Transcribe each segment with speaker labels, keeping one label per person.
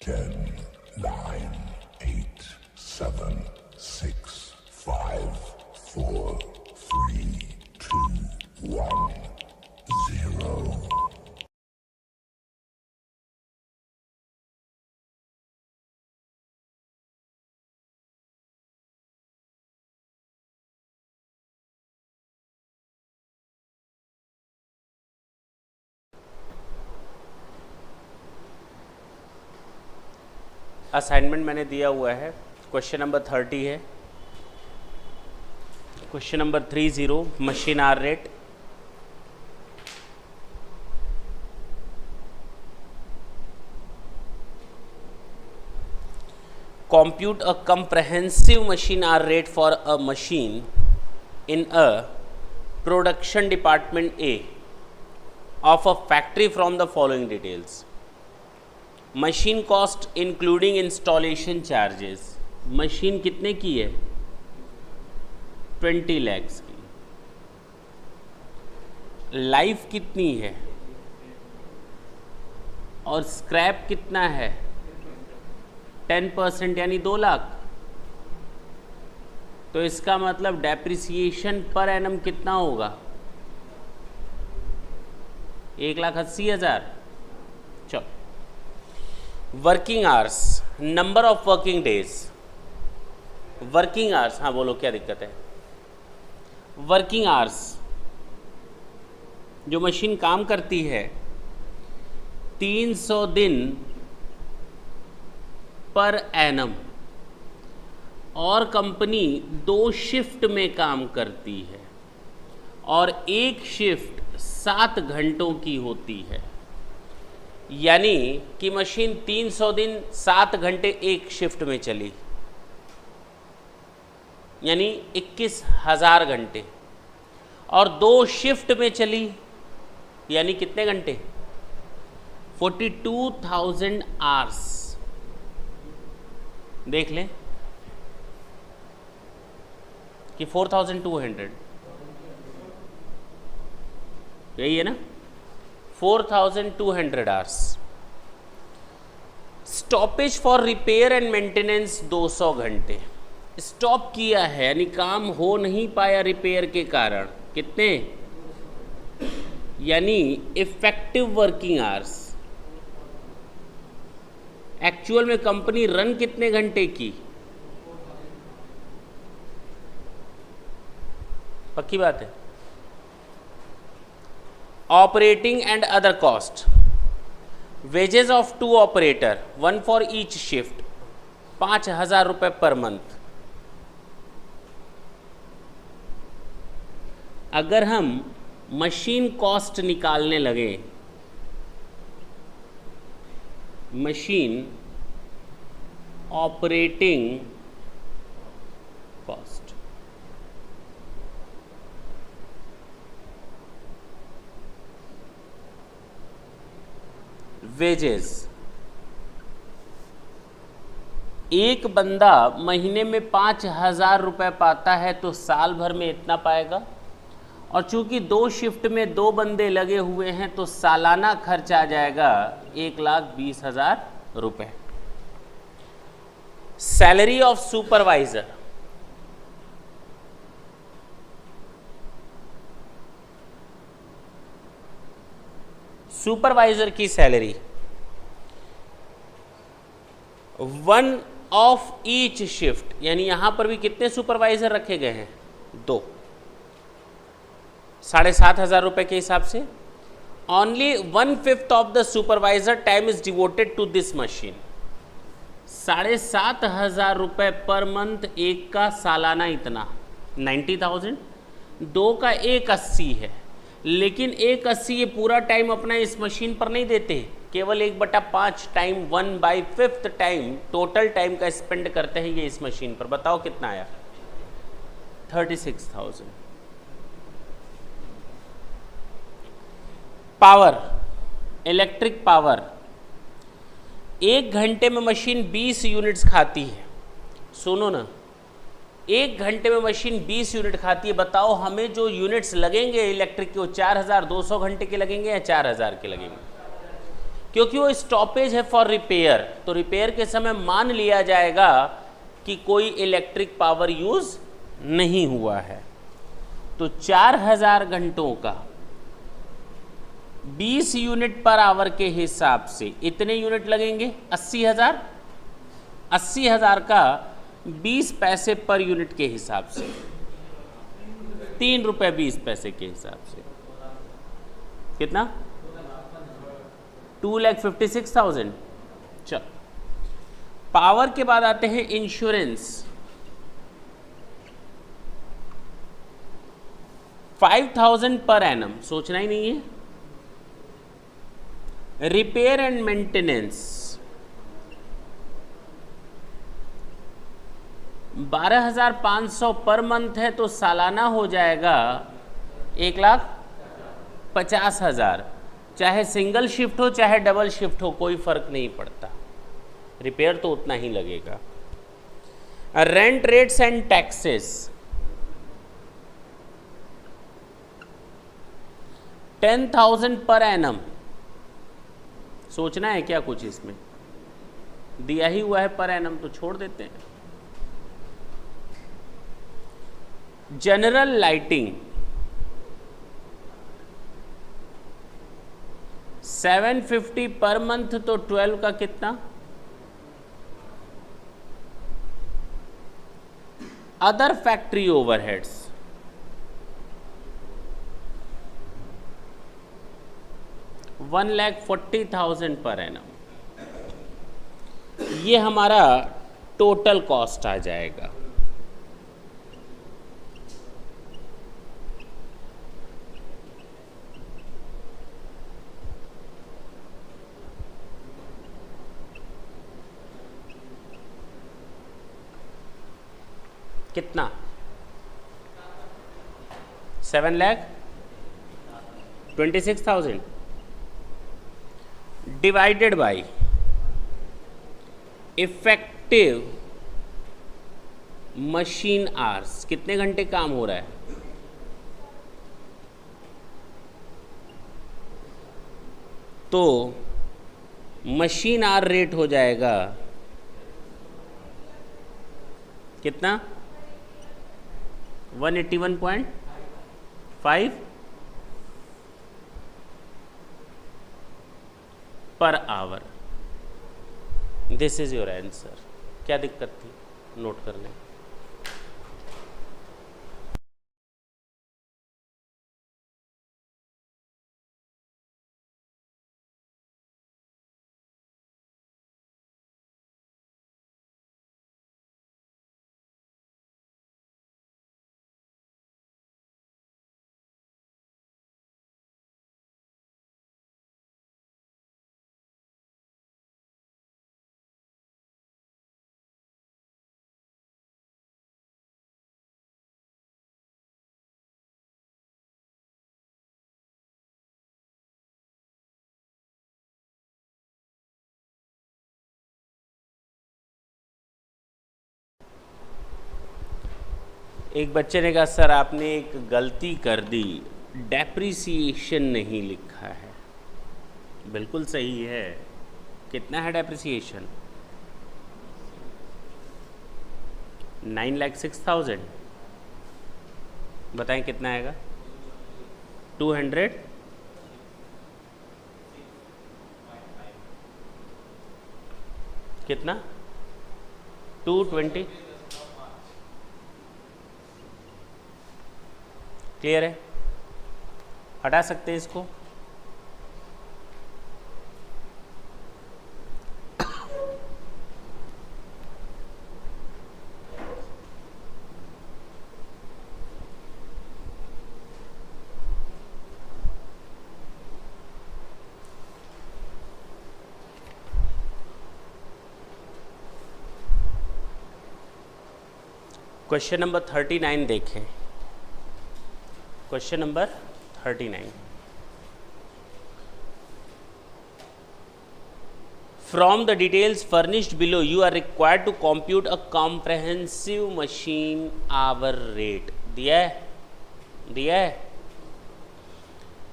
Speaker 1: 10, 9, 8, 7, 6, 5, 4, 3, 2, 1, 0.
Speaker 2: Assignment मैंने दिया हुआ है, क्वेश्चन नंबर 30 है। Question number 30, machine hour rate. Compute a comprehensive machine hour rate for a machine in a production department A of a factory from the following details. Machine cost including installation charges. Machine कितने की है? 20 लाख की। Life कितनी है? और scrap कितना है? 10% यानी 2 लाख। तो इसका मतलब डेप्रिसिएशन पर एनम कितना होगा? 1,80,000। चलो, working hours, number of working days. Working hours, हाँ बोलो क्या दिक्कत है? वर्किंग आवर्स, जो मशीन काम करती है 300 दिन पर एनम, और कंपनी 2 शिफ्ट में काम करती है और एक शिफ्ट 7 घंटों की होती है, यानी कि मशीन 300 दिन 7 घंटे एक शिफ्ट में चली, यानी 21,000 घंटे, और 2 शिफ्ट में चली यानी कितने घंटे? 42,000 आवर्स। देख लें कि 4,200 यही है ना? 4,200 hours. Stoppage for repair and maintenance 200 घंटे स्टॉप किया है, यानी काम हो नहीं पाया रिपेयर के कारण। कितने? यानी इफेक्टिव वर्किंग आवर्स। एक्चुअल में कंपनी रन कितने घंटे की? पक्की बात है। Operating and other cost, wages of 2 operator, 1 for each shift, 5,000 रुपये पर मंथ। अगर हम मशीन कॉस्ट निकालने लगे, मशीन ऑपरेटिंग कॉस्ट, वेजेस, एक बंदा महीने में 5,000 रुपये पाता है तो साल भर में इतना पाएगा, और चूंकि 2 शिफ्ट में 2 बंदे लगे हुए हैं तो सालाना खर्च आ जाएगा 1,20,000 रुपये। सैलरी ऑफ सुपरवाइजर, सुपरवाइजर की सैलरी 1 ऑफ ईच शिफ्ट, यानी यहां पर भी कितने सुपरवाइजर रखे गए हैं? 2, 7,500 रुपये के हिसाब से। Only 1/5 of the supervisor time is devoted to this machine. 7,500 रुपये पर मंथ, एक का सालाना इतना 90,000, 2 का 180 है, लेकिन 180 ये पूरा टाइम अपना इस मशीन पर नहीं देते, केवल 1/5 टाइम, 1/5 टाइम टोटल टाइम का स्पेंड करते हैं ये इस मशीन पर। बताओ कितना आया? 36,000। पावर, इलेक्ट्रिक पावर, 1 घंटे में मशीन 20 यूनिट्स खाती है। सुनो ना, 1 घंटे में मशीन 20 यूनिट खाती है। बताओ हमें जो यूनिट्स लगेंगे इलेक्ट्रिक के, वो 4,200 घंटे के लगेंगे या 4,000 के लगेंगे? क्योंकि वो स्टॉपेज है फॉर रिपेयर, तो रिपेयर के समय मान लिया जाएगा कि कोई इलेक्ट्रिक पावर यूज नहीं हुआ है। तो 4000 घंटों का 20 यूनिट पर आवर के हिसाब से इतने यूनिट लगेंगे 80,000। 80,000 का 20 पैसे पर यूनिट के हिसाब से 3 रुपये 20 पैसे के हिसाब से कितना 2,56,000। चलो पावर के बाद आते हैं इंश्योरेंस। 5,000 पर एनम, सोचना ही नहीं है। Repair and maintenance 12,500 per month है, तो सालाना हो जाएगा 1,50,000। चाहे सिंगल शिफ्ट हो चाहे डबल शिफ्ट हो कोई फर्क नहीं पड़ता, रिपेयर तो उतना ही लगेगा। Rent rates and taxes 10,000 per annum. सोचना है क्या कुछ, इसमें दिया ही हुआ है पर एनम तो छोड़ देते हैं। जनरल लाइटिंग 750 पर मंथ, तो 12 का कितना। Other factory overheads 1,40,000 per annum. ये हमारा टोटल कॉस्ट आ जाएगा। कितना 7,26,000 divided by effective machine hours, कितने घंटे काम हो रहा है। तो मशीन आवर रेट हो जाएगा कितना 181.5 per hour. This is your answer. क्या दिक्कत थी, नोट कर लें। एक बच्चे ने कहा सर आपने एक गलती कर दी, डेप्रिसिएशन नहीं लिखा है। बिल्कुल सही है। कितना है डेप्रिसिएशन 9,06,000। बताएं कितना आएगा 200 कितना 220। क्लियर है, हटा सकते हैं इसको। क्वेश्चन नंबर 39 देखें। Question number 39। From the details furnished below, you are required to compute a comprehensive machine hour rate. दिया है, दिया है।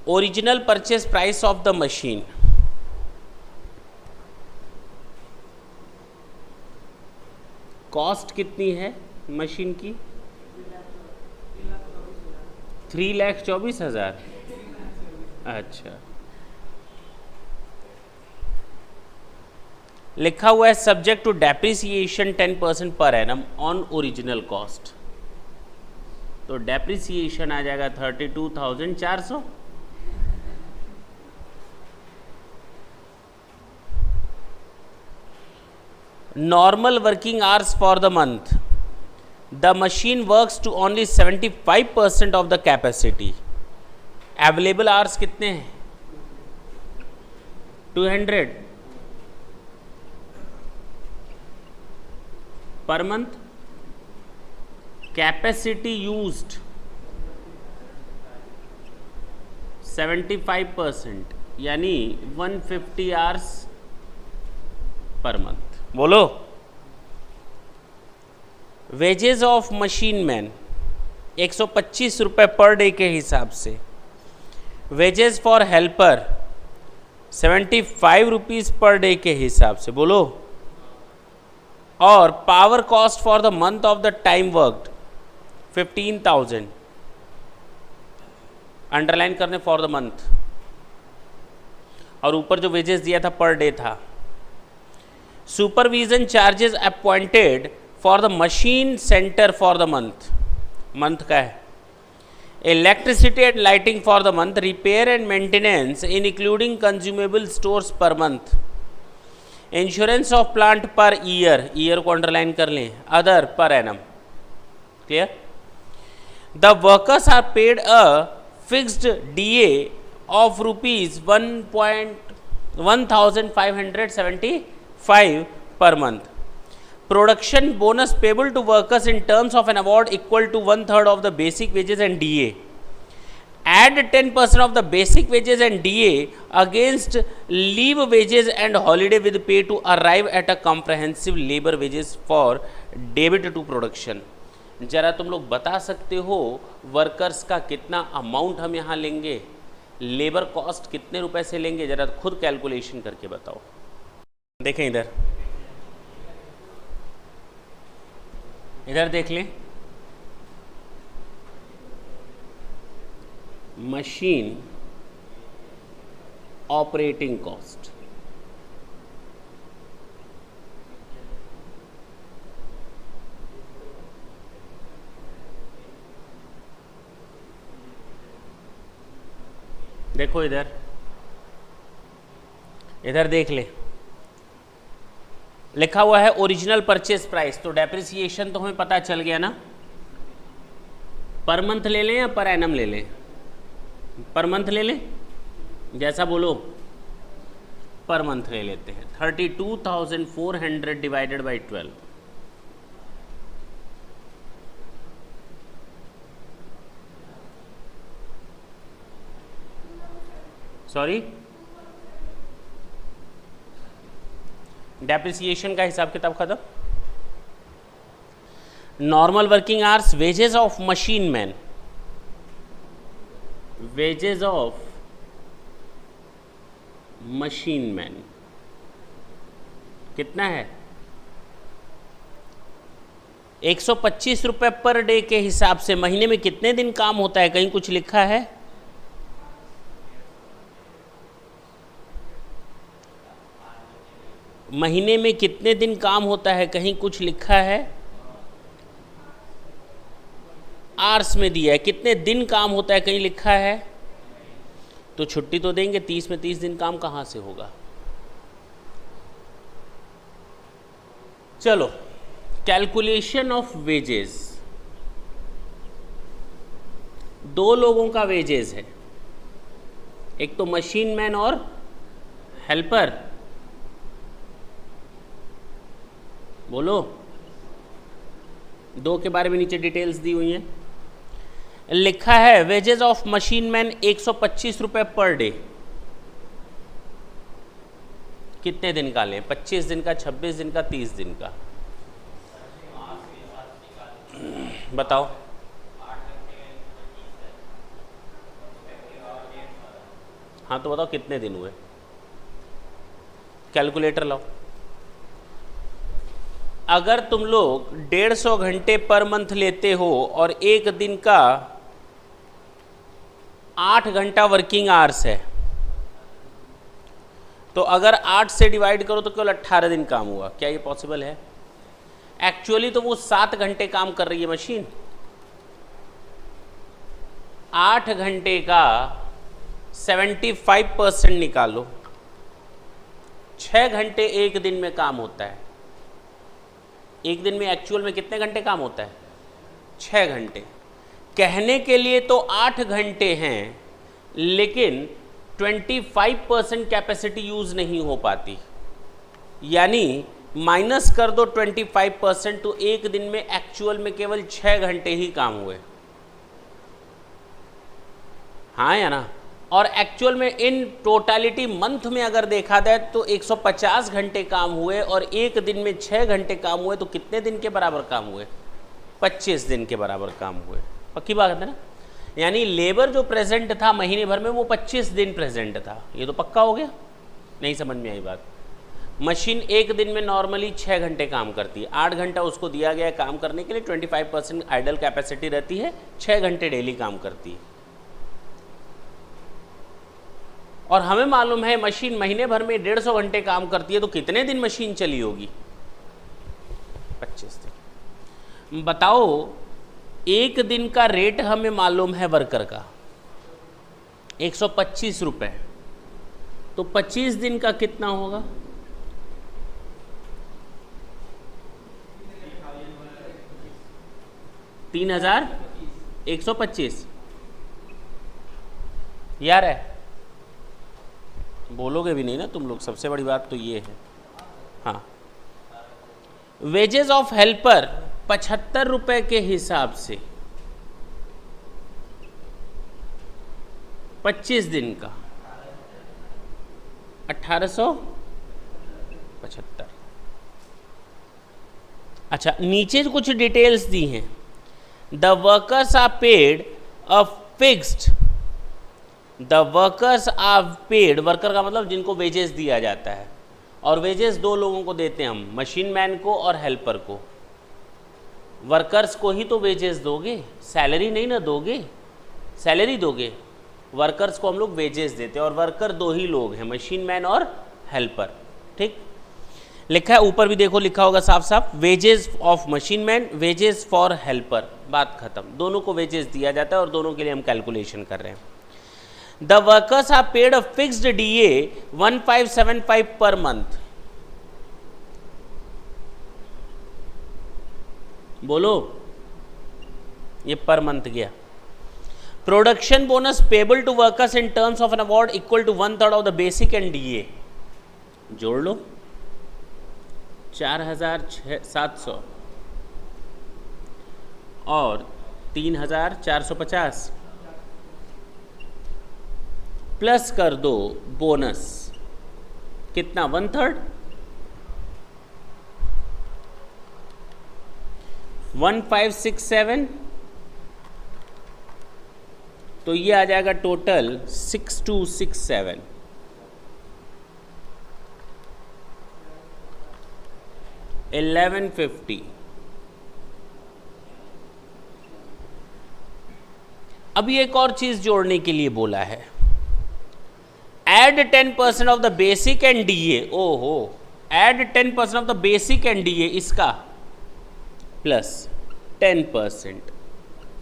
Speaker 2: Original purchase price of the machine cost कितनी है मशीन की? 3,24,000। अच्छा, लिखा हुआ है सब्जेक्ट टू डेप्रिसिएशन 10% पर एनम ऑन ओरिजिनल कॉस्ट, तो डेप्रिसिएशन आ जाएगा 32,400। Normal working hours for the month, the machine works to only 75% of the capacity. Available hours कितने हैं? 200 पर मंथ। कैपेसिटी यूज्ड 75%, यानी 150 आवर्स पर मंथ। बोलो, wages of machine man 125 रुपये per day के हिसाब से, wages for helper 75 rupees per day के हिसाब से। बोलो, और power cost for the month of the time worked 15,000, underline करने फॉर द मंथ, और ऊपर जो वेजेस दिया था पर डे था। Supervision charges appointed for the machine centre for the month, month का है। Electricity and lighting for the month, repair and maintenance in including consumable stores per month, insurance of plant per year, year को underline कर लें, other per annum. Clear? The workers are paid a fixed DA of rupees 1,575 per month. Production bonus payable to workers in terms of an award equal to 1/3 of the basic wages and DA. Add 10% of the basic wages and DA against leave wages and holiday with pay to arrive at a comprehensive labor wages for debit to production. जरा तुम लोग बता सकते हो workers का कितना amount हम यहाँ लेंगे, लेबर कॉस्ट कितने रुपए से लेंगे, जरा खुद कैलकुलेशन करके बताओ। देखें इधर, इधर देख लें, मशीन ऑपरेटिंग कॉस्ट, देखो इधर, इधर देख ले, लिखा हुआ है ओरिजिनल परचेज प्राइस, तो डेप्रिसिएशन तो हमें पता चल गया ना। पर मंथ ले लें या पर एनम ले लें? पर मंथ ले लें, जैसा बोलो, पर मंथ ले लेते हैं। 32,400 डिवाइडेड बाई 12, सॉरी, डेप्रिसिएशन का हिसाब किताब खत्म। Normal working hours, wages of machine man, wages of machine man कितना है? 125 रुपये पर डे के हिसाब से। महीने में कितने दिन काम होता है, कहीं कुछ लिखा है? महीने में कितने दिन काम होता है, कहीं कुछ लिखा है? आवर्स में दिया है, कितने दिन काम होता है, कहीं लिखा है? तो छुट्टी तो देंगे, 30 में 30 दिन काम कहाँ से होगा? चलो, कैलकुलेशन ऑफ वेजेस, दो लोगों का वेजेस है, एक तो मशीन मैन और हेल्पर। बोलो, दो के बारे में नीचे डिटेल्स दी हुई हैं। लिखा है वेजेस ऑफ मशीन मैन 125 रुपये पर डे। कितने दिन का लें? 25 दिन का, 26 दिन का, 30 दिन का? बताओ। हाँ तो बताओ कितने दिन हुए, कैलकुलेटर लाओ। अगर तुम लोग 150 घंटे पर मंथ लेते हो और एक दिन का 8 घंटा वर्किंग आवर्स है, तो अगर 8 से डिवाइड करो तो केवल 18 दिन काम हुआ। क्या ये पॉसिबल है? एक्चुअली तो वो 7 घंटे काम कर रही है मशीन। 8 घंटे का 75% निकालो, 6 घंटे एक दिन में काम होता है। एक दिन में एक्चुअल में कितने घंटे काम होता है? 6 घंटे। कहने के लिए तो 8 घंटे हैं, लेकिन 25% कैपेसिटी यूज नहीं हो पाती, यानी माइनस कर दो 25%, तो एक दिन में एक्चुअल में केवल 6 घंटे ही काम हुए। हाँ या ना? और एक्चुअल में इन टोटलिटी मंथ में अगर देखा जाए तो 150 घंटे काम हुए और एक दिन में 6 घंटे काम हुए, तो कितने दिन के बराबर काम हुए? 25 दिन के बराबर काम हुए। पक्की बात है ना? यानी लेबर जो प्रेजेंट था महीने भर में वो 25 दिन प्रेजेंट था। ये तो पक्का हो गया? नहीं समझ में आई बात? मशीन एक दिन में नॉर्मली 6 घंटे काम करती है, 8 घंटा उसको दिया गया है काम करने के लिए, 25% आइडल कैपेसिटी रहती है, 6 घंटे डेली काम करती है। और हमें मालूम है मशीन महीने भर में 150 घंटे काम करती है, तो कितने दिन मशीन चली होगी? 25 दिन। बताओ, एक दिन का रेट हमें मालूम है वर्कर का 125 रुपये, तो 25 दिन का कितना होगा? 3125। यार है, बोलोगे भी नहीं ना तुम लोग, सबसे बड़ी बात तो ये है। हाँ, वेजेस ऑफ हेल्पर 75 रुपए के हिसाब से 25 दिन का 1875। अच्छा, नीचे कुछ डिटेल्स दी हैं। The workers are paid a fixed, the workers are paid, worker का मतलब जिनको वेजेस दिया जाता है, और वेजेस दो लोगों को देते हैं हम, मशीन मैन को और हेल्पर को। वर्कर्स को ही तो वेजेस दोगे, सैलरी नहीं ना दोगे, सैलरी दोगे। वर्कर्स को हम लोग वेजेस देते हैं, और वर्कर दो ही लोग हैं, मशीन मैन और हेल्पर। ठीक लिखा है ऊपर भी, देखो लिखा होगा साफ साफ, wages of machine man, wages for helper. बात खत्म, दोनों को वेजेस दिया जाता है और दोनों के लिए हम कैलकुलेशन कर रहे हैं। The workers are paid a fixed DA 1575 per month. बोलो, ये पर मंथ गया। Production bonus payable to workers in terms of an award equal to 1/3 of the basic and DA। जोड़ लो, 4700 और 3450 प्लस कर दो बोनस, कितना? 1/3, 1567, तो ये आ जाएगा टोटल 6267। $1150। अभी एक और चीज जोड़ने के लिए बोला है, add 10% of the basic and DA। ओहो, add 10% of the basic and DA, इसका plus 10%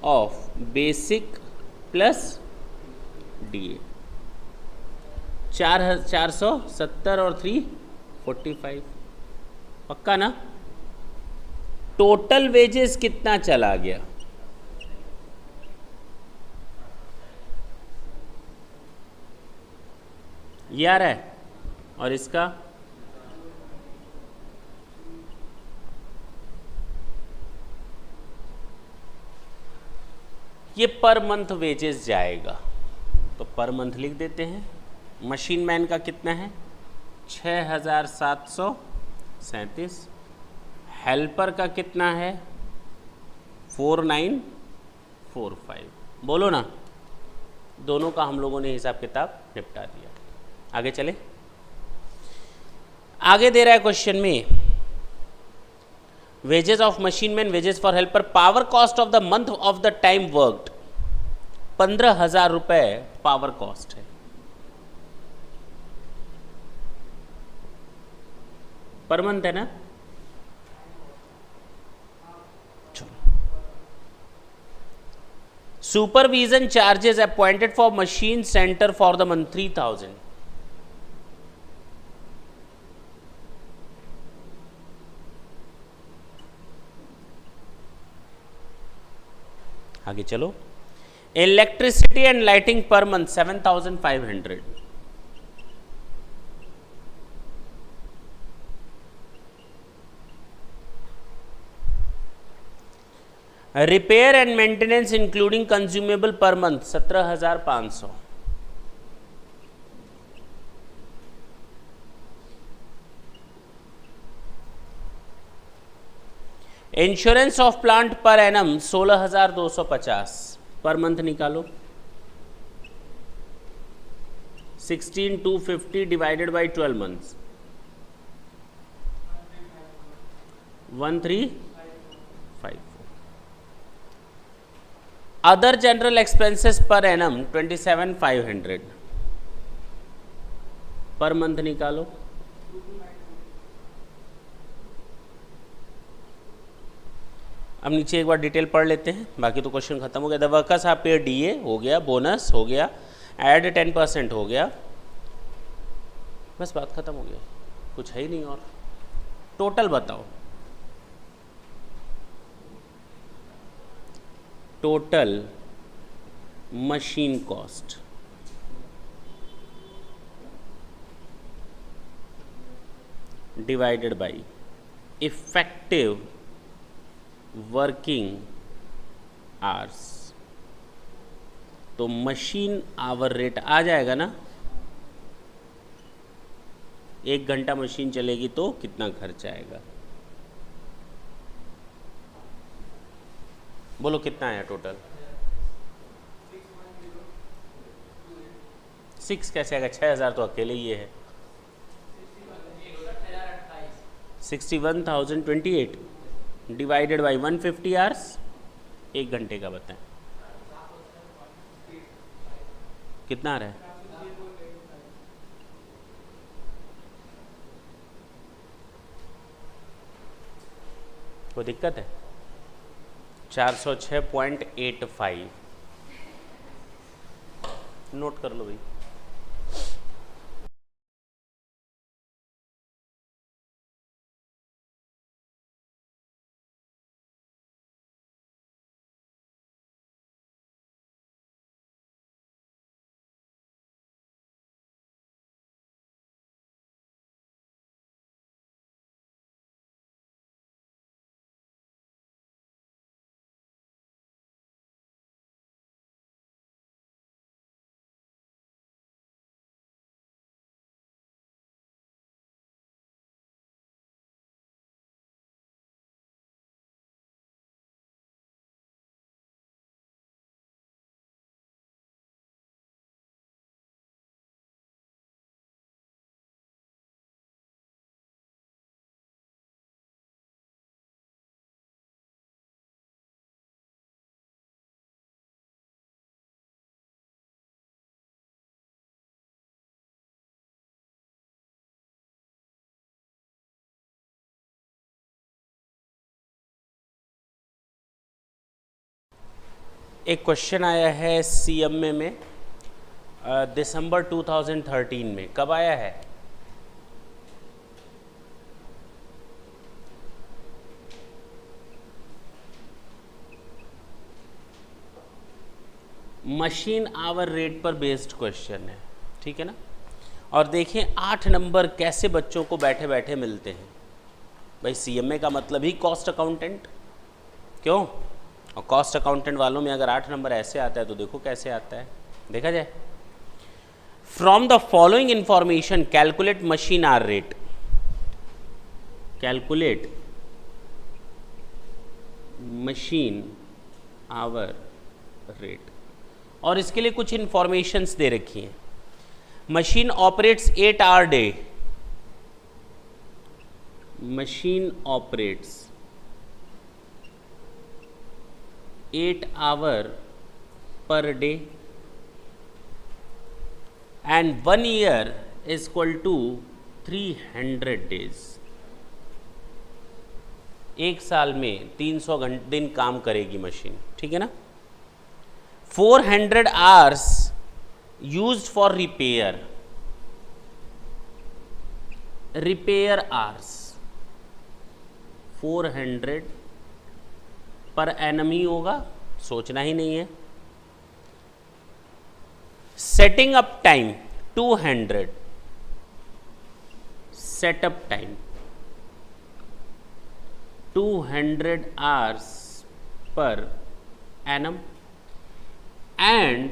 Speaker 2: of basic plus DA, 470 और 345। पक्का ना? टोटल वेजेस कितना चला गया? ये आ रहा है, और इसका ये पर मंथ वेजेस जाएगा, तो पर मंथ लिख देते हैं। मशीन मैन का कितना है? 6737। हेल्पर का कितना है? 4945। बोलो ना, दोनों का हम लोगों ने हिसाब किताब निपटा दिया। आगे चले, आगे दे रहा है क्वेश्चन में, wages of machine man, wages for helper, power cost of the month of the time worked, 15,000 रुपए पावर कॉस्ट है। पर मंथ है ना। Supervision charges appointed for machine centre for the month 3,000। आगे चलो, electricity and lighting per month 7,500। Repair and maintenance including consumable per month 17,500। Insurance of plant per annum 16,250। Per month निकालो, 16,250 divided by 12 months, 1354। Other general expenses per annum 27,500। Per month निकालो, अब नीचे एक बार detail पढ़ लेते हैं, बाकी तो क्वेश्चन खत्म हो गया। The workers are paid DA हो गया, बोनस हो गया, ऐड 10% हो गया, बस बात खत्म हो गया, कुछ है ही नहीं। और टोटल बताओ, total machine cost divided by effective working hours, तो मशीन आवर रेट आ जाएगा ना। 1 घंटा मशीन चलेगी तो कितना खर्च आएगा, बोलो कितना आया टोटल। 6 कैसे आएगा, 6,000 तो अकेले ही है। 61,028 डिवाइडेड बाई 150 आवर्स, 1 घंटे का बताएं कितना आ रहा है। कोई दिक्कत है, 406.85 नोट कर लो भाई। एक क्वेश्चन आया है सीएमए में दिसंबर 2013 में, कब आया है? मशीन आवर रेट पर बेस्ड क्वेश्चन है, ठीक है ना। और देखिए 8 नंबर कैसे बच्चों को बैठे बैठे मिलते हैं। भाई सीएमए का मतलब ही कॉस्ट अकाउंटेंट, क्यों? और कॉस्ट अकाउंटेंट वालों में अगर 8 नंबर ऐसे आता है तो देखो कैसे आता है, देखा जाए। From the following information calculate machine hour rate, calculate machine hour rate. और इसके लिए कुछ इंफॉर्मेशंस दे रखी हैं। Machine operates 8 hour day, machine operates 8 hour per day, and 1 year is equal to 300 days. एक साल में 300 दिन काम करेगी मशीन, ठीक है ना. 400 hours used for repair hours, 400 per annum ही होगा, सोचना ही नहीं है. Setting up time 200, setup time 200 hours per annum, and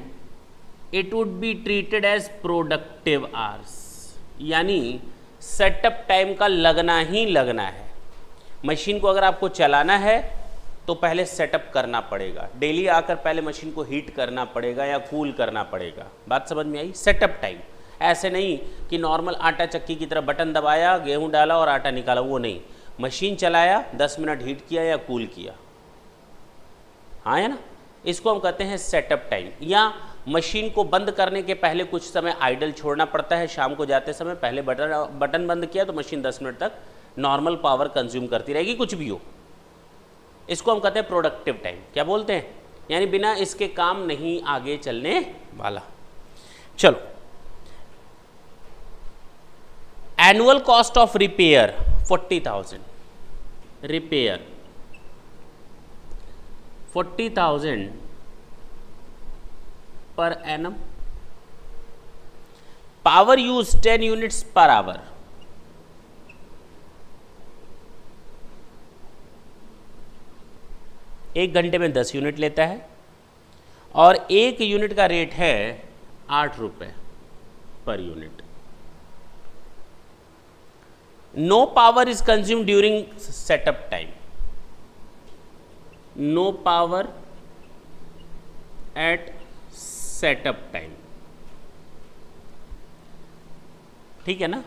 Speaker 2: it would be treated as productive hours. यानी सेटअप टाइम का लगना ही लगना है. मशीन को अगर आपको चलाना है तो पहले सेटअप करना पड़ेगा, डेली आकर पहले मशीन को हीट करना पड़ेगा या कूल करना पड़ेगा. बात समझ में आई. सेटअप टाइम, ऐसे नहीं कि नॉर्मल आटा चक्की की तरह बटन दबाया, गेहूं डाला और आटा निकाला, वो नहीं. मशीन चलाया, 10 मिनट हीट किया या कूल किया, हाँ है ना. इसको हम कहते हैं सेटअप टाइम. या मशीन को बंद करने के पहले कुछ समय आइडल छोड़ना पड़ता है. शाम को जाते समय पहले बटन बंद किया तो मशीन 10 मिनट तक नॉर्मल पावर कंज्यूम करती रहेगी, कुछ भी हो. इसको हम कहते हैं प्रोडक्टिव टाइम. क्या बोलते हैं, यानी बिना इसके काम नहीं आगे चलने वाला. चलो, annual cost of repair 40,000, repair 40,000 per annum. Power use 10 units per hour. एक घंटे में 10 यूनिट लेता है और 1 यूनिट का रेट है 8 रुपये पर unit. No power is consume during setup time. No power at setup time, ठीक है ना.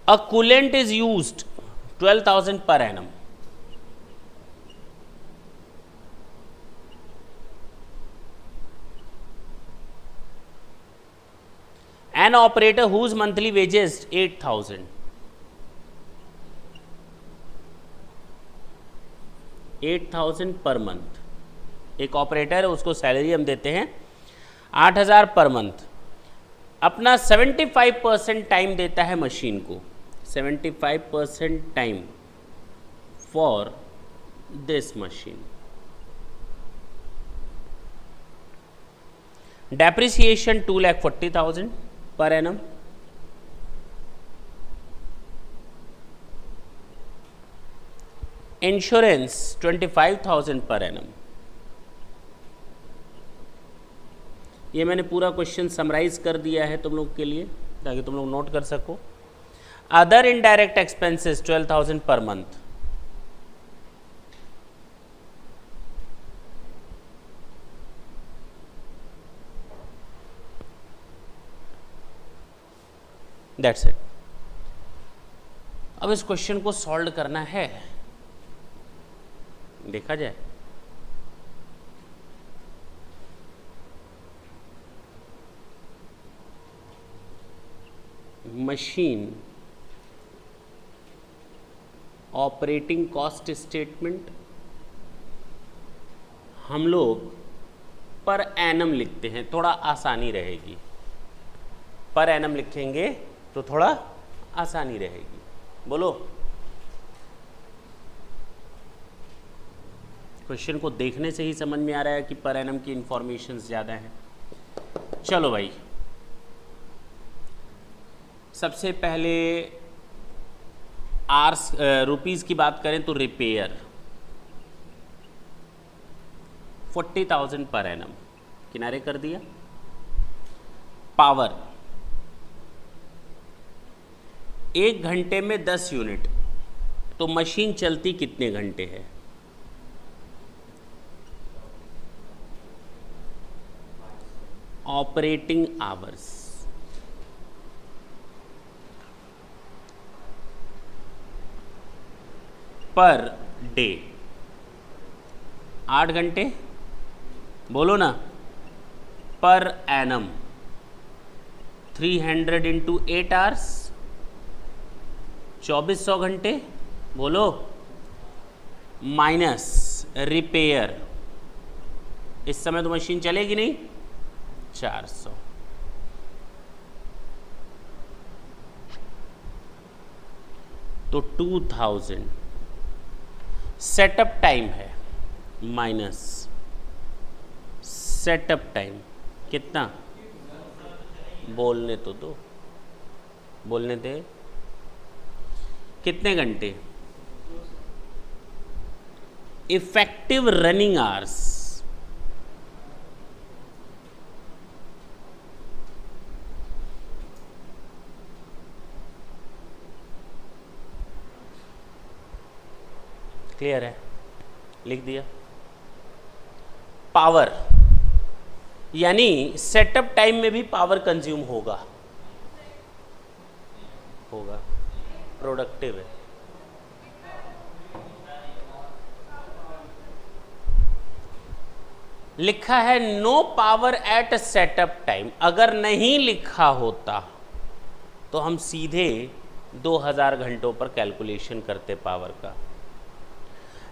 Speaker 2: A coolant is used 12,000 per annum. An operator whose monthly wages 8,000. 8,000 per month. एक ऑपरेटर है, उसको सैलरी हम देते हैं 8,000 पर मंथ. अपना 75% टाइम देता है मशीन को, 75% time for this machine. Depreciation 2,40,000 per annum. Insurance 25,000 per annum. ये मैंने पूरा क्वेश्चन समराइज कर दिया है तुम लोग के लिए ताकि तुम लोग नोट कर सको. Other indirect expenses 12,000 per month. That's it. अब इस क्वेश्चन को सॉल्व करना है, देखा जाए. मशीन ऑपरेटिंग कॉस्ट स्टेटमेंट हम लोग पर एनम लिखते हैं, थोड़ा आसानी रहेगी. पर एनम लिखेंगे तो थोड़ा आसानी रहेगी. बोलो, क्वेश्चन को देखने से ही समझ में आ रहा है कि पर एनम की इंफॉर्मेशन ज़्यादा है. चलो भाई, सबसे पहले आर्स रुपीज़ की बात करें तो रिपेयर 40,000 पर एनम किनारे कर दिया. पावर 1 घंटे में 10 यूनिट, तो मशीन चलती कितने घंटे है? Operating hours per day. 8 घंटे, बोलो ना, पर एनम 300 इंटू 8 आवर्स 2400 घंटे, बोलो, माइनस रिपेयर, इस समय तो मशीन चलेगी नहीं, 400, तो 2000 सेटअप टाइम है, माइनस सेटअप टाइम कितना, बोलने तो दो, बोलने दे, कितने घंटे, इफेक्टिव रनिंग आवर्स, क्लियर है, लिख दिया। पावर, यानी सेटअप टाइम में भी पावर कंज्यूम होगा, प्रोडक्टिव है। लिखा है no power at setup time, अगर नहीं लिखा होता तो हम सीधे 2000 घंटों पर कैलकुलेशन करते पावर का,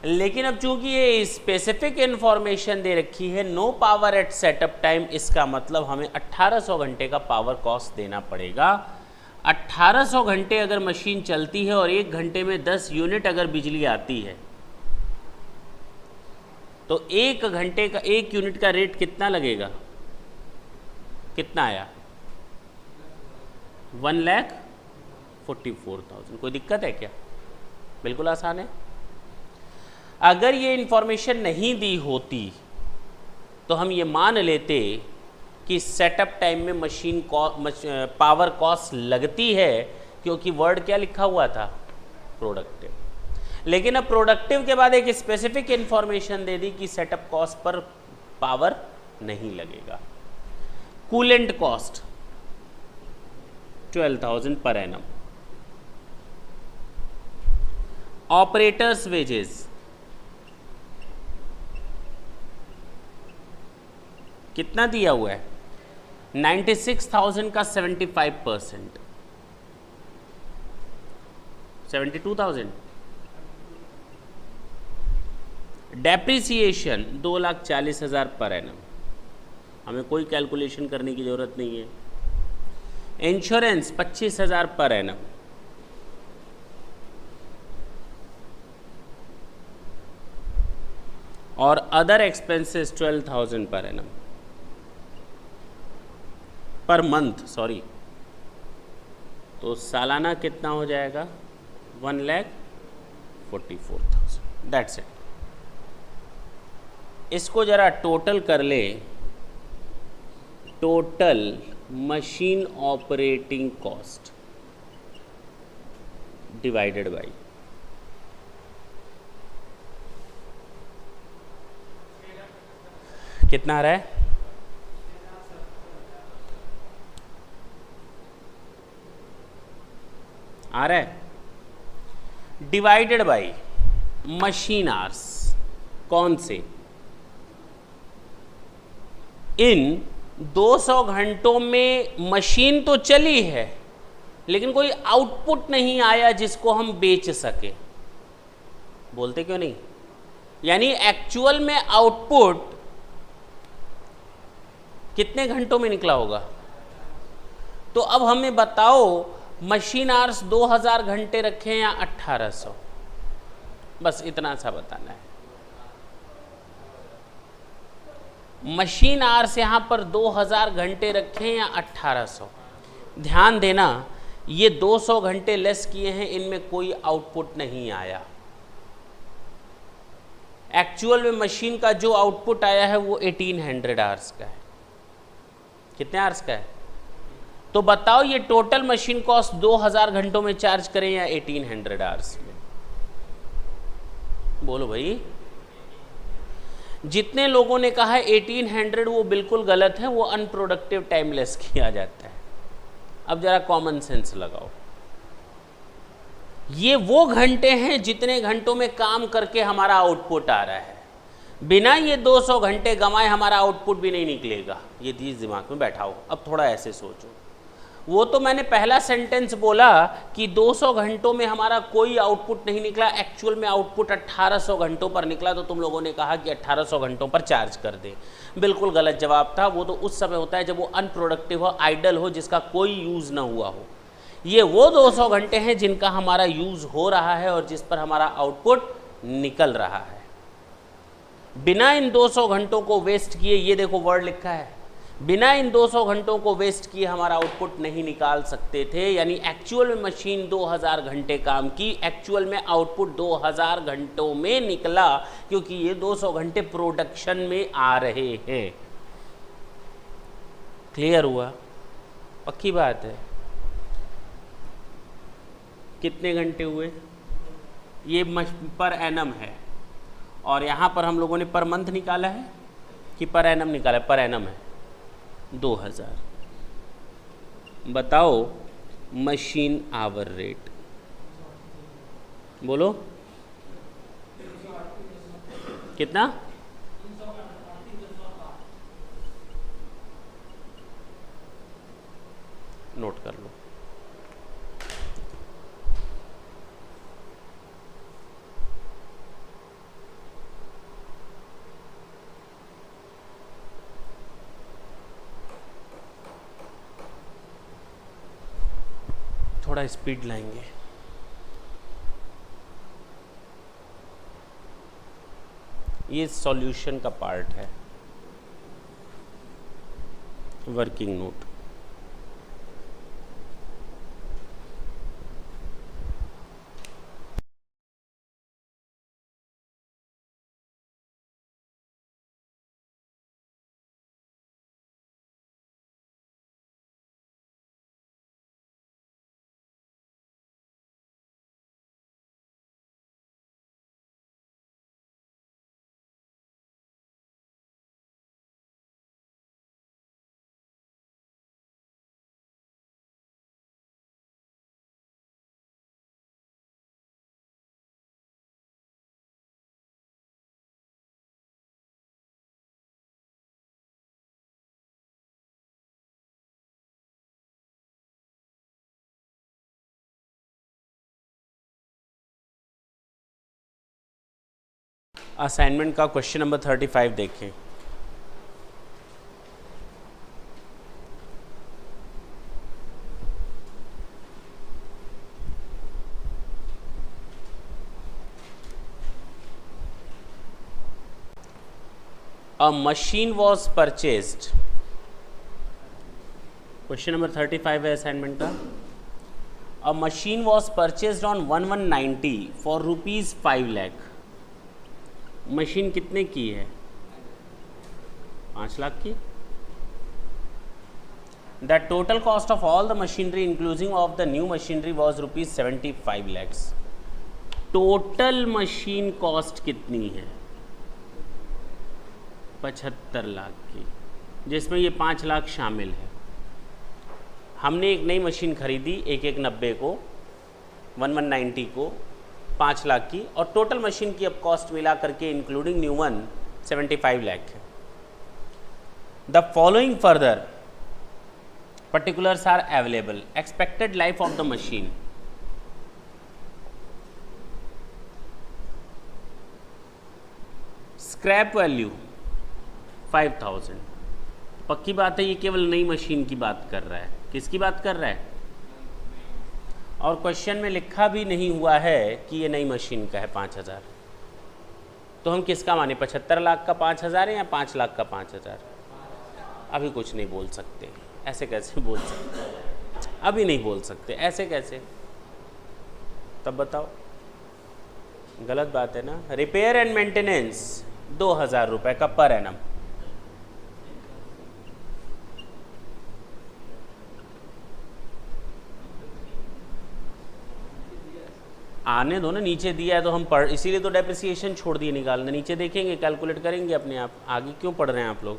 Speaker 2: लेकिन अब चूंकि ये स्पेसिफिक इंफॉर्मेशन दे रखी है no power at setup time, इसका मतलब हमें 1800 घंटे का पावर कॉस्ट देना पड़ेगा। 1800 घंटे अगर मशीन चलती है और 1 घंटे में 10 यूनिट अगर बिजली आती है तो 1 घंटे का 1 यूनिट का रेट कितना लगेगा, कितना आया, 1,44,000। कोई दिक्कत है क्या, बिल्कुल आसान है। अगर ये इंफॉर्मेशन नहीं दी होती तो हम ये मान लेते कि सेटअप टाइम में मशीन पावर कॉस्ट लगती है, क्योंकि वर्ड क्या लिखा हुआ था, प्रोडक्टिव। लेकिन अब प्रोडक्टिव के बाद एक स्पेसिफिक इंफॉर्मेशन दे दी कि सेटअप कॉस्ट पर पावर नहीं लगेगा। Coolant cost 12,000 per annum, operators wages कितना दिया हुआ है, 96,000 का 75%, 72,000। डेप्रिसिएशन 2,40,000 पर एनम, हमें कोई कैलकुलेशन करने की ज़रूरत नहीं है। इंश्योरेंस 25,000 पर एनम, और other expenses 12,000 per annum, per month, sorry, तो सालाना कितना हो जाएगा, 1,44,000। That's it. इसको जरा टोटल कर ले, total machine operating cost divided by, कितना आ रहा है, आ रहा है, डिवाइडेड बाई मशीन आवर्स। कौन से, इन 200 घंटों में मशीन तो चली है लेकिन कोई आउटपुट नहीं आया जिसको हम बेच सके, बोलते क्यों नहीं, यानी एक्चुअल में आउटपुट कितने घंटों में निकला होगा। तो अब हमें बताओ मशीन आवर्स 2000 घंटे रखें या 1800, बस इतना सा बताना है। मशीन आवर्स यहां पर 2000 घंटे रखें या 1800। ध्यान देना, ये 200 घंटे लेस किए हैं, इनमें कोई आउटपुट नहीं आया। एक्चुअल में मशीन का जो आउटपुट आया है वो 1800 आवर्स का है। कितने आवर्स का है, तो बताओ ये टोटल मशीन कॉस्ट 2000 घंटों में चार्ज करें या 1800 आवर्स में, बोलो भाई। जितने लोगों ने कहा है 1800 वो बिल्कुल गलत है, वो अनप्रोडक्टिव टाइम लेस किया जाता है। अब जरा कॉमन सेंस लगाओ, ये वो घंटे हैं जितने घंटों में काम करके हमारा आउटपुट आ रहा है। बिना ये 200 घंटे गंवाए हमारा आउटपुट भी नहीं निकलेगा। ये चीज़ दिमाग में बैठा हो। अब थोड़ा ऐसे सोचो, वो तो मैंने पहला सेंटेंस बोला कि 200 घंटों में हमारा कोई आउटपुट नहीं निकला, एक्चुअल में आउटपुट 1800 घंटों पर निकला, तो तुम लोगों ने कहा कि 1800 घंटों पर चार्ज कर दे। बिल्कुल गलत जवाब था। वो तो उस समय होता है जब वो अनप्रोडक्टिव हो, आइडल हो, जिसका कोई यूज़ ना हुआ हो। ये वो 200 घंटे हैं जिनका हमारा यूज़ हो रहा है और जिस पर हमारा आउटपुट निकल रहा है। बिना इन 200 घंटों को वेस्ट किए, ये देखो वर्ड लिखा है, बिना इन 200 घंटों को वेस्ट किए हमारा आउटपुट नहीं निकाल सकते थे। यानी एक्चुअल में मशीन 2000 घंटे काम की, एक्चुअल में आउटपुट 2000 घंटों में निकला, क्योंकि ये 200 घंटे प्रोडक्शन में आ रहे हैं। क्लियर हुआ? पक्की बात है। कितने घंटे हुए? ये पर एनम है, और यहाँ पर हम लोगों ने पर मंथ निकाला है कि पर एनम निकाला है? पर एनम है 2000। बताओ मशीन आवर रेट, बोलो कितना? नोट कर लो। थोड़ा स्पीड लाएंगे। ये सॉल्यूशन का पार्ट है, वर्किंग नोट। असाइनमेंट का क्वेश्चन नंबर 35 देखें। A machine was purchased, question number 35 है असाइनमेंट का। A machine was purchased on 1190 for rupees 5 lakh। Machine कितने की है? 5 लाख की। The total cost of all the machinery including of the new machinery was rupees 75 lakhs। Total machine cost कितनी है? 75 लाख की, जिसमें ये 5 लाख शामिल है। हमने एक नई मशीन खरीदी 1190 को, 1190 को 5 लाख की, और टोटल मशीन की अब कॉस्ट मिला करके इंक्लूडिंग न्यू वन 75 लाख है। The following further particulars are available। expected life of the machine, scrap value 5000। पक्की बात है ये केवल नई मशीन की बात कर रहा है। किसकी बात कर रहा है? और क्वेश्चन में लिखा भी नहीं हुआ है कि ये नई मशीन का है 5000। तो हम किसका माने, 75 लाख का 5000 है या 5 लाख का 5000? अभी कुछ नहीं बोल सकते। ऐसे कैसे बोल सकते? अभी नहीं बोल सकते, ऐसे कैसे? तब बताओ, गलत बात है ना। रिपेयर एंड मेंटेनेंस 2000 रुपये का पर एनम। आने दो ना, नीचे दिया है तो हम पढ़, इसीलिए तो डेप्रिसिएशन छोड़ दिए निकालना। नीचे देखेंगे, कैलकुलेट करेंगे अपने आप। आगे क्यों पढ़ रहे हैं आप लोग?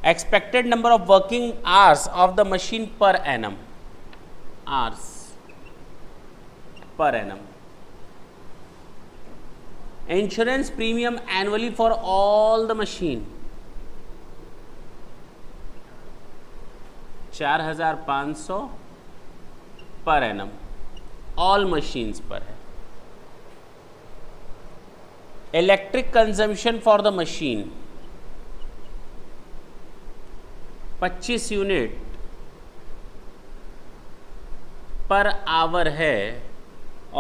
Speaker 2: Expected number of working hours of the machine per annum, hours per annum. Insurance premium annually for all the machine 4,500 per annum all machines पर है। Electric consumption for the machine 25 unit per hour है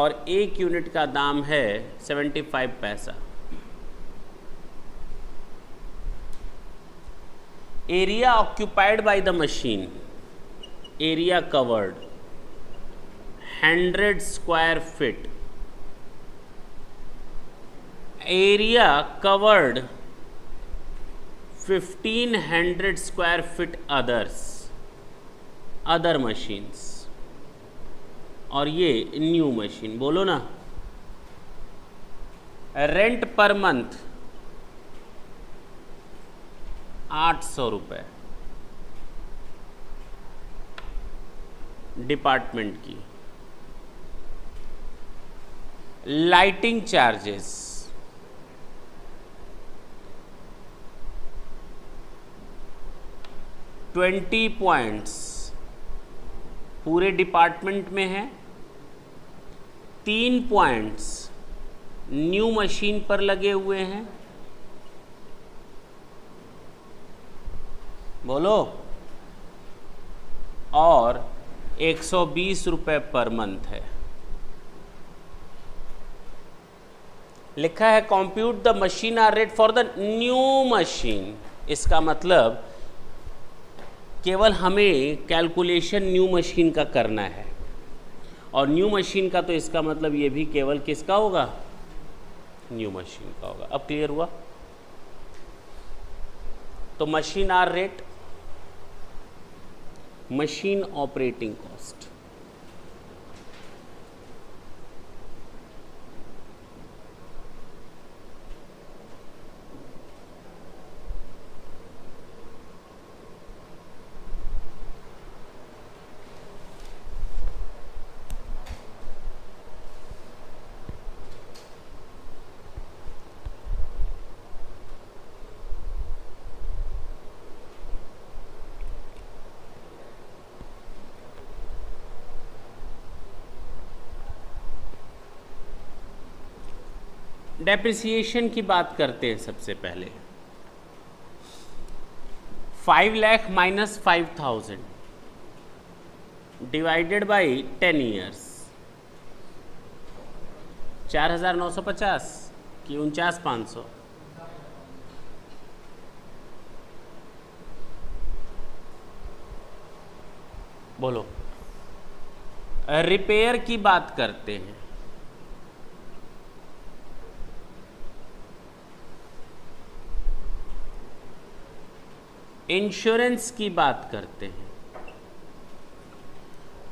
Speaker 2: और 1 unit का दाम है 75 पैसा। Area occupied by the machine, area covered 100 square feet, area covered 1500 square feet other machines, और ये न्यू मशीन। बोलो ना। रेंट पर मंथ 800 रुपये डिपार्टमेंट की। लाइटिंग चार्जेस 20 पॉइंट्स पूरे डिपार्टमेंट में है, 3 पॉइंट्स न्यू मशीन पर लगे हुए हैं। बोलो। और 120 रुपये पर मंथ है। लिखा है compute the machine hour rate for the new machine. इसका मतलब केवल हमें कैलकुलेशन न्यू मशीन का करना है, और न्यू मशीन का तो इसका मतलब ये भी केवल किसका होगा? न्यू मशीन का होगा। अब क्लियर हुआ? तो machine hour rate, machine operating cost, depreciation की बात करते हैं। सबसे पहले 5 lakh minus 5,000 divided by 10 years 4,950 कि 49,500। बोलो। रिपेयर की बात करते हैं। इंश्योरेंस की बात करते हैं।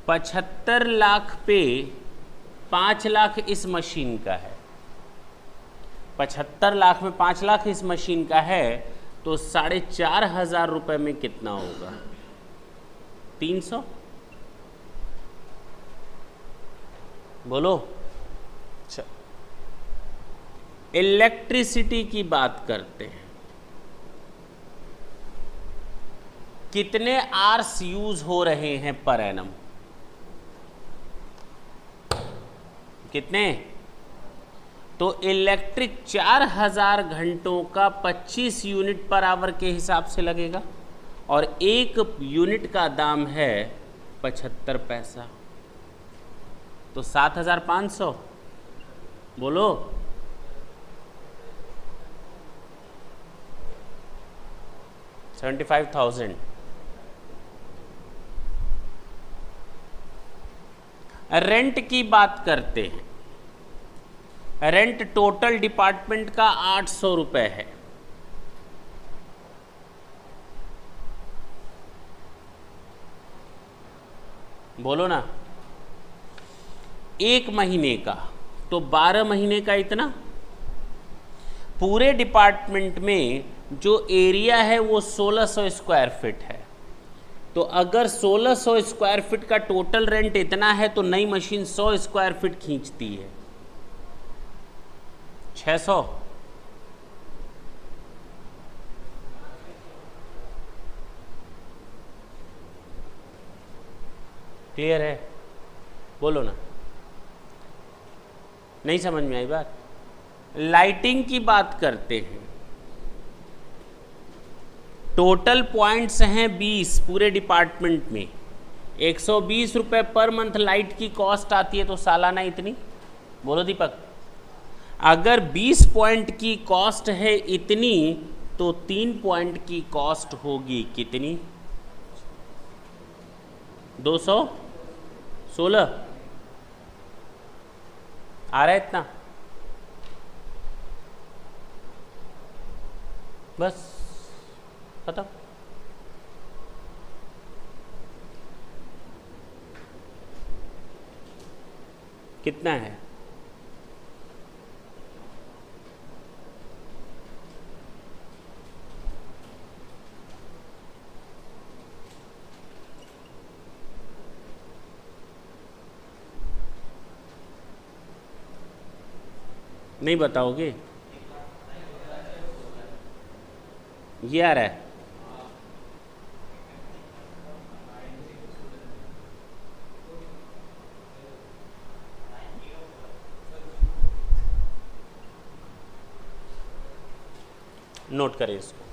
Speaker 2: 75 लाख पे 5 लाख इस मशीन का है। 75 लाख में 5 लाख इस मशीन का है, तो 4,500 रुपये में कितना होगा? 300। बोलो। अच्छा, इलेक्ट्रिसिटी की बात करते हैं। कितने आवर्स यूज हो रहे हैं पर एनम? कितने? तो इलेक्ट्रिक 4,000 घंटों का 25 यूनिट पर आवर के हिसाब से लगेगा, और 1 यूनिट का दाम है 75 पैसा, तो 7,500। बोलो। 75,000। रेंट की बात करते हैं। रेंट टोटल डिपार्टमेंट का 800 रुपये है। बोलो ना। 1 महीने का तो 12 महीने का इतना। पूरे डिपार्टमेंट में जो एरिया है वो 1600 स्क्वायर फीट है। तो अगर 1600 स्क्वायर फीट का टोटल रेंट इतना है, तो नई मशीन 100 स्क्वायर फीट खींचती है। 600। क्लियर है? बोलो ना, नहीं समझ में आई बात? लाइटिंग की बात करते हैं। टोटल पॉइंट्स हैं 20 पूरे डिपार्टमेंट में। 120 रुपये पर मंथ लाइट की कॉस्ट आती है, तो सालाना इतनी। बोलो दीपक, अगर 20 पॉइंट की कॉस्ट है इतनी, तो 3 पॉइंट की कॉस्ट होगी कितनी? 216। आ रहा है इतना? बस खत्म। कितना है? नहीं बताओगे? ये आ रहा है। नोट करें इसको।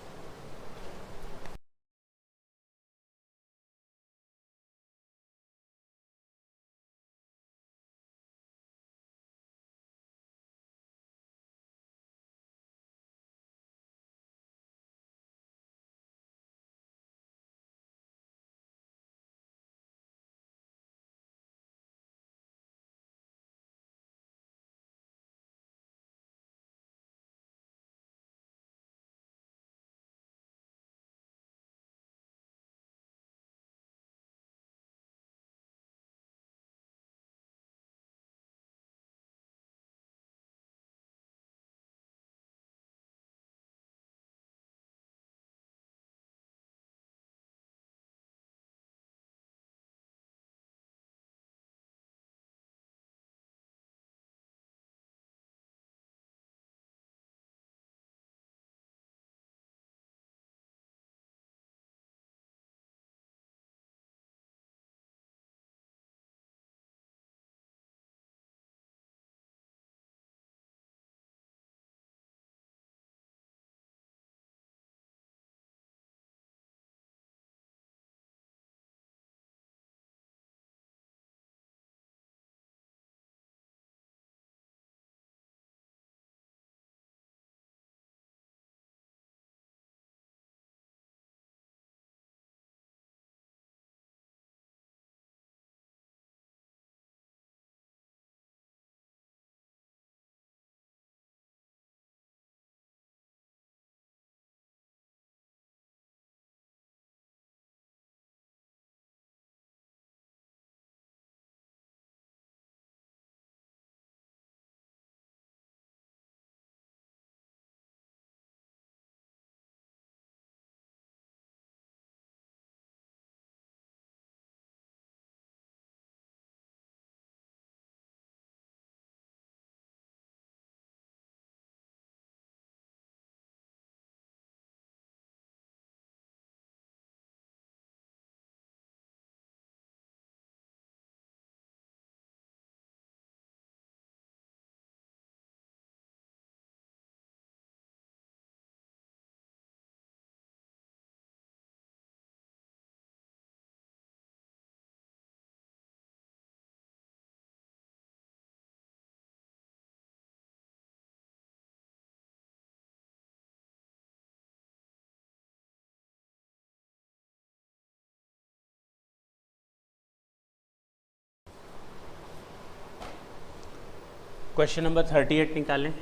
Speaker 2: क्वेश्चन नंबर 38 निकालें।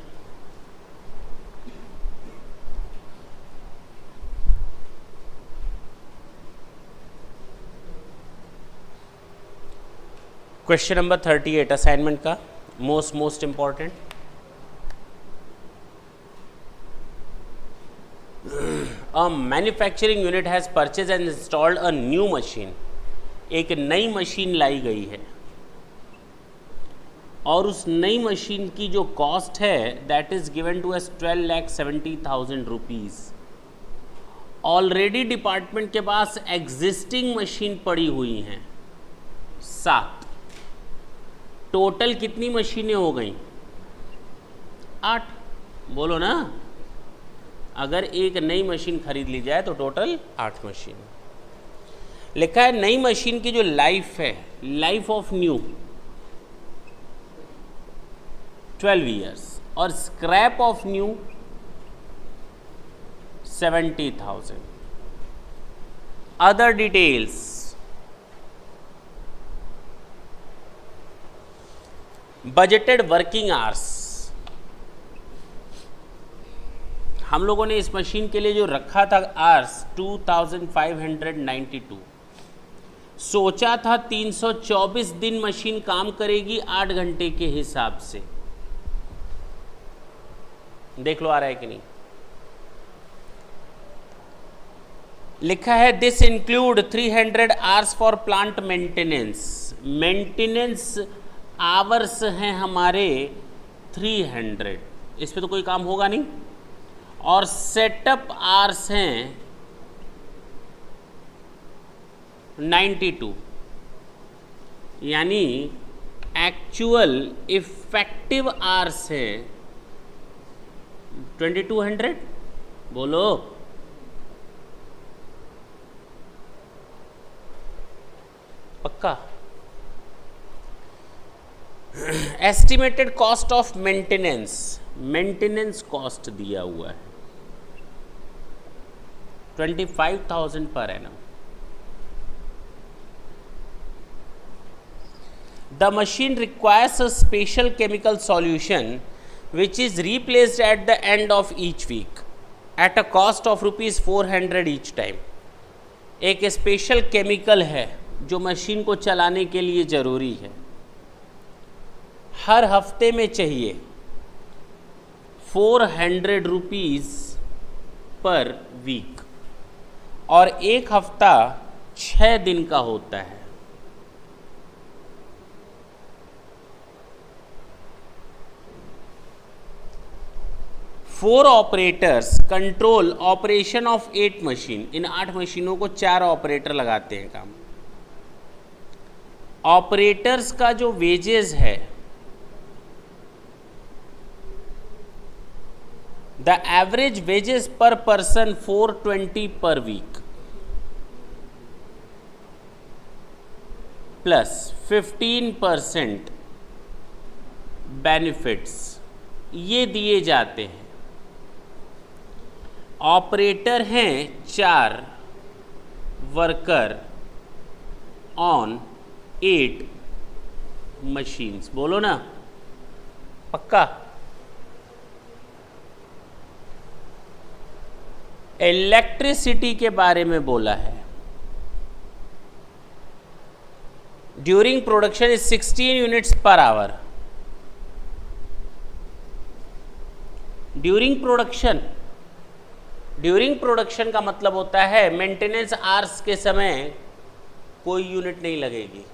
Speaker 2: क्वेश्चन नंबर 38 असाइनमेंट का most important. A manufacturing unit has purchase and installed a new machine. एक नई मशीन लाई गई है। और उस नई मशीन की जो कॉस्ट है that is given to us 12,70,000 rupees. Already department के पास एग्जिस्टिंग मशीन पड़ी हुई हैं 7। टोटल कितनी मशीनें हो गई? 8। बोलो ना, अगर एक नई मशीन खरीद ली जाए तो टोटल 8 मशीन। लिखा है नई मशीन की जो लाइफ है, लाइफ ऑफ न्यू 12 ईयर्स और scrap of new 70,000। Other details, budgeted working hours, हम लोगों ने इस मशीन के लिए जो रखा था आवर्स 2592। सोचा था 324 दिन मशीन काम करेगी 8 घंटे के हिसाब से। देख लो आ रहा है कि नहीं। लिखा है this include 300 hours for plant maintenance. Maintenance hours हैं हमारे 300, इस पे तो कोई काम होगा नहीं। और सेटअप आवर्स हैं 92, यानी एक्चुअल इफेक्टिव आवर्स है 2200। बोलो, पक्का? Estimated cost of maintenance, maintenance cost दिया हुआ है 25,000 per annum. The machine requires a special chemical solution which is replaced at the end of each week at a cost of ₹400 each time. एक special chemical है जो machine को चलाने के लिए ज़रूरी है, हर हफ्ते में चाहिए 400 रुपीज़ पर वीक, और एक हफ्ता 6 दिन का होता है। Four operators control operation of 8 machine. इन 8 मशीनों को 4 ऑपरेटर लगाते हैं काम। ऑपरेटर्स का जो वेजेस है, द एवरेज वेजेस पर पर्सन 420 पर वीक प्लस 15% बेनिफिट्स, ये दिए जाते हैं। ऑपरेटर हैं 4, वर्कर ऑन 8 मशीन्स। बोलो ना, पक्का? इलेक्ट्रिसिटी के बारे में बोला है। During production is 16 units per hour. During production का मतलब होता है मेंटेनेंस आवर्स के समय कोई यूनिट नहीं लगेगी,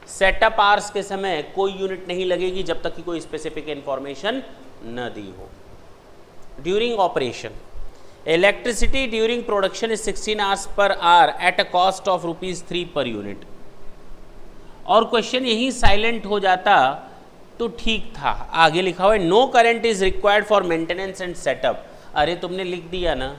Speaker 2: सेटअप आवर्स के समय कोई यूनिट नहीं लगेगी जब तक कि कोई स्पेसिफिक इंफॉर्मेशन न दी हो। During operation electricity during production is 16 hours per hour at a cost of ₹3 per unit. और क्वेश्चन यहीं साइलेंट हो जाता तो ठीक था। आगे लिखा हुआ है no current is required for maintenance and setup. अरे तुमने लिख दिया ना,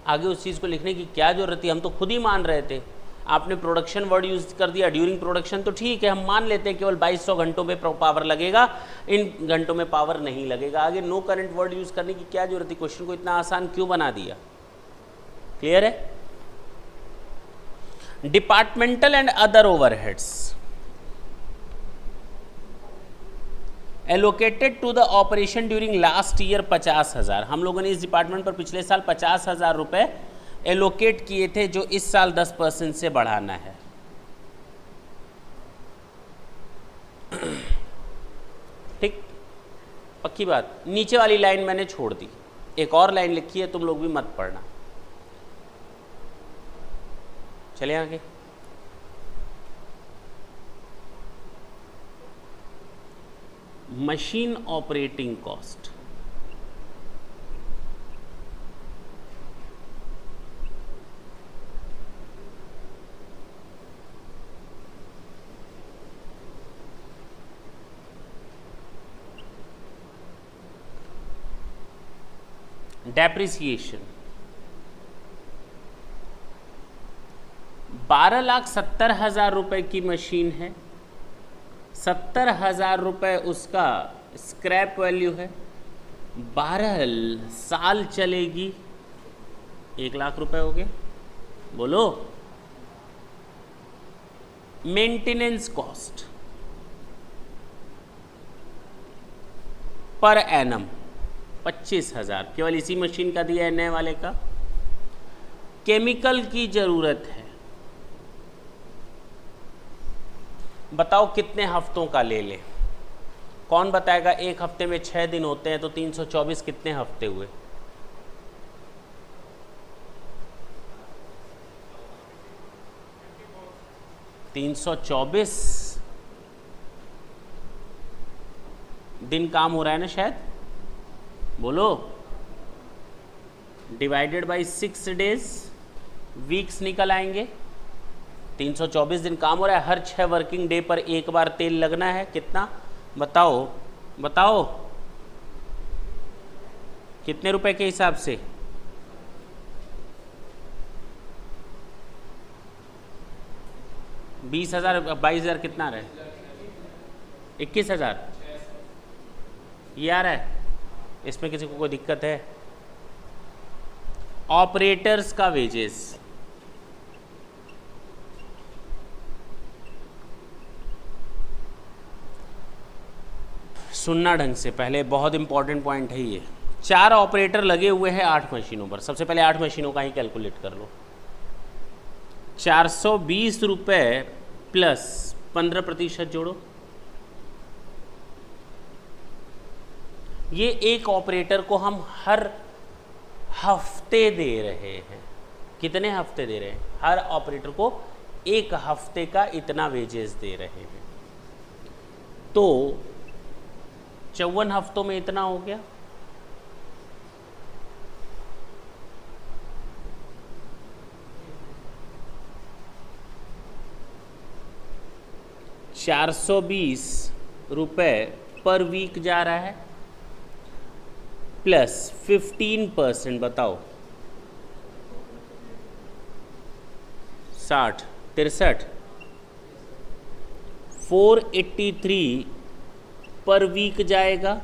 Speaker 2: आगे उस चीज़ को लिखने की क्या जरूरत थी? हम तो खुद ही मान रहे थे, आपने प्रोडक्शन वर्ड यूज कर दिया। ड्यूरिंग प्रोडक्शन तो ठीक है, हम मान लेते हैं केवल 2200 घंटों में पावर लगेगा, इन घंटों में पावर नहीं लगेगा। आगे नो करंट वर्ड यूज करने की क्या जरूरत थी? क्वेश्चन को इतना आसान क्यों बना दिया? क्लियर है? Departmental and other overheads allocated to the operation during last year 50,000। हम लोगों ने इस डिपार्टमेंट पर पिछले साल 50,000 रुपए एलोकेट किए थे, जो इस साल 10% से बढ़ाना है। ठीक, पक्की बात। नीचे वाली लाइन मैंने छोड़ दी, एक और लाइन लिखी है, तुम लोग भी मत पढ़ना। चले आगे। मशीन ऑपरेटिंग कॉस्ट, डेप्रिसिएशन 12,70,000 रुपए की मशीन है, 70,000 रुपये उसका स्क्रैप वैल्यू है, 12 साल चलेगी, 1,00,000 रुपए हो गए। बोलो मेंटेनेंस कॉस्ट पर एनम 25,000 केवल इसी मशीन का दिया है, नए वाले का। केमिकल की जरूरत है, बताओ कितने हफ्तों का ले लें? कौन बताएगा? एक हफ्ते में 6 दिन होते हैं तो 324 कितने हफ्ते हुए? $324 दिन काम हो रहा है ना शायद, बोलो। डिवाइडेड बाई 6 डेज, वीक्स निकल आएंगे। 324 दिन काम हो रहा है, हर 6 वर्किंग डे पर एक बार तेल लगना है। कितना बताओ? बताओ कितने रुपए के हिसाब से? $20,000, $22,000 कितना आ रहा है? 21,000 ये आ रहा है। इसमें किसी को कोई दिक्कत है? ऑपरेटर्स का वेजेस, सुनना ढंग से पहले, बहुत इंपॉर्टेंट पॉइंट है ये। 4 ऑपरेटर लगे हुए हैं 8 मशीनों पर। सबसे पहले 8 मशीनों का ही कैलकुलेट कर लो। 420 रुपये प्लस 15% जोड़ो। ये एक ऑपरेटर को हम हर हफ्ते दे रहे हैं। कितने हफ्ते दे रहे हैं? हर ऑपरेटर को एक हफ्ते का इतना वेजेस दे रहे हैं। तो 54 हफ्तों में इतना हो गया। ₹420 पर वीक जा रहा है, प्लस 15%। बताओ 60, 63, 483 पर वीक जाएगा,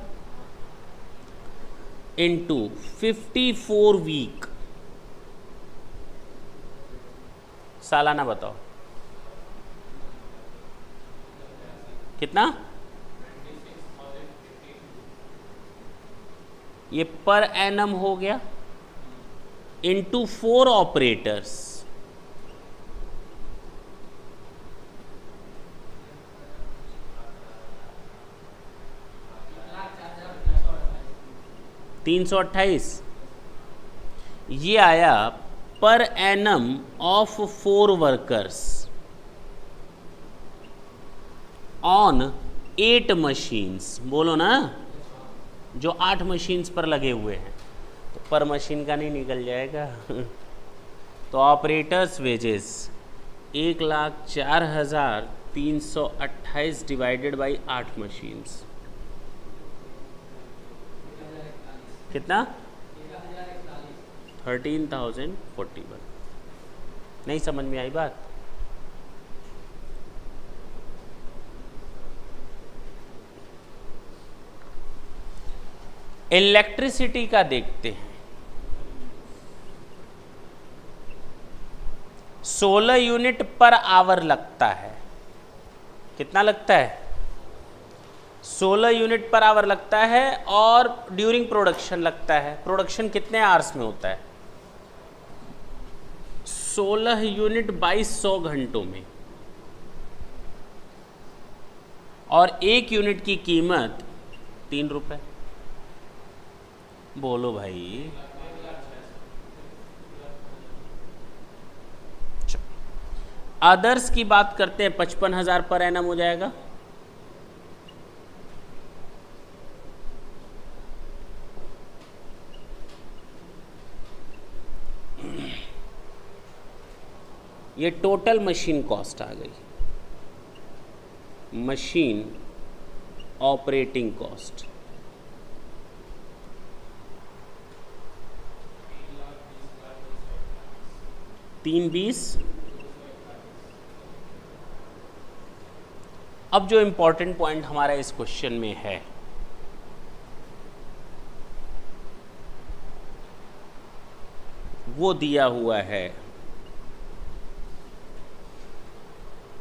Speaker 2: इनटू 54 वीक सालाना। बताओ कितना? ये पर एनम हो गया, इनटू 4 ऑपरेटर्स। $328 ये आया per annum of 4 workers on 8 machines. बोलो ना, जो 8 मशीन्स पर लगे हुए हैं, तो पर मशीन का नहीं निकल जाएगा। तो operators wages 1,04,328 divided by 8 machines. कितना? 13,041। नहीं समझ में आई बात? इलेक्ट्रिसिटी का देखते हैं। 16 यूनिट पर आवर लगता है। कितना लगता है? 16 यूनिट पर आवर लगता है, और ड्यूरिंग प्रोडक्शन लगता है। प्रोडक्शन कितने आवर्स में होता है? 16 यूनिट 2200 घंटों में, और 1 यूनिट की कीमत 3 रुपए। बोलो भाई। अदर्स की बात करते हैं, 55,000 पर एनम हो जाएगा। ये टोटल मशीन कॉस्ट आ गई, मशीन ऑपरेटिंग कॉस्ट। तीन 20। अब जो इंपॉर्टेंट पॉइंट हमारा इस क्वेश्चन में है, वो दिया हुआ है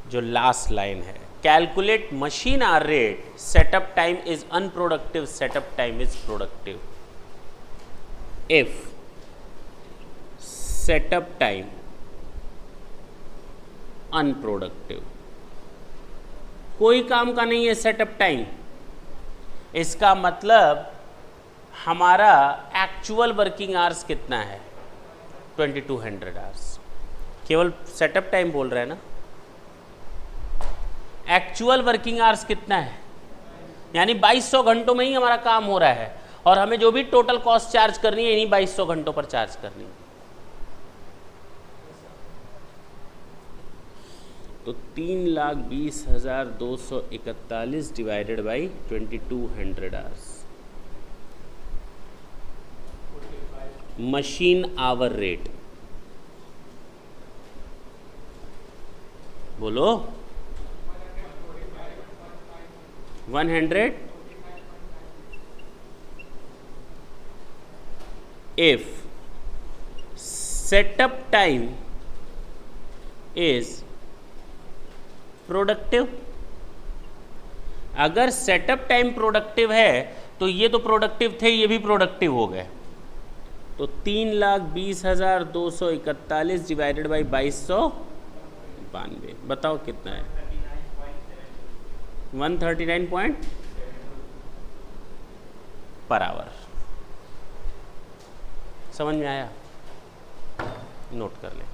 Speaker 2: जो लास्ट लाइन है, calculate machine hour rate, setup time is unproductive, setup time is productive. If setup time unproductive, कोई काम का नहीं है सेटअप टाइम, इसका मतलब हमारा एक्चुअल वर्किंग आवर्स कितना है, 2200 आवर्स। केवल सेटअप टाइम बोल रहे हैं ना, एक्चुअल वर्किंग आवर्स कितना है, यानी 2200 घंटों में ही हमारा काम हो रहा है, और हमें जो भी टोटल कॉस्ट चार्ज करनी है इन्हीं 2200 घंटों पर चार्ज करनी है। तो 3,20,241 divided by 2200 hours, machine hour rate, बोलो 100। If setup time is productive, अगर सेटअप टाइम प्रोडक्टिव है तो ये तो प्रोडक्टिव थे, ये भी प्रोडक्टिव हो गए। तो 3,20,241 डिवाइडेड बाई 2292, बताओ कितना है, 139 पॉइंट पर आवर। समझ में आया? नोट कर लें।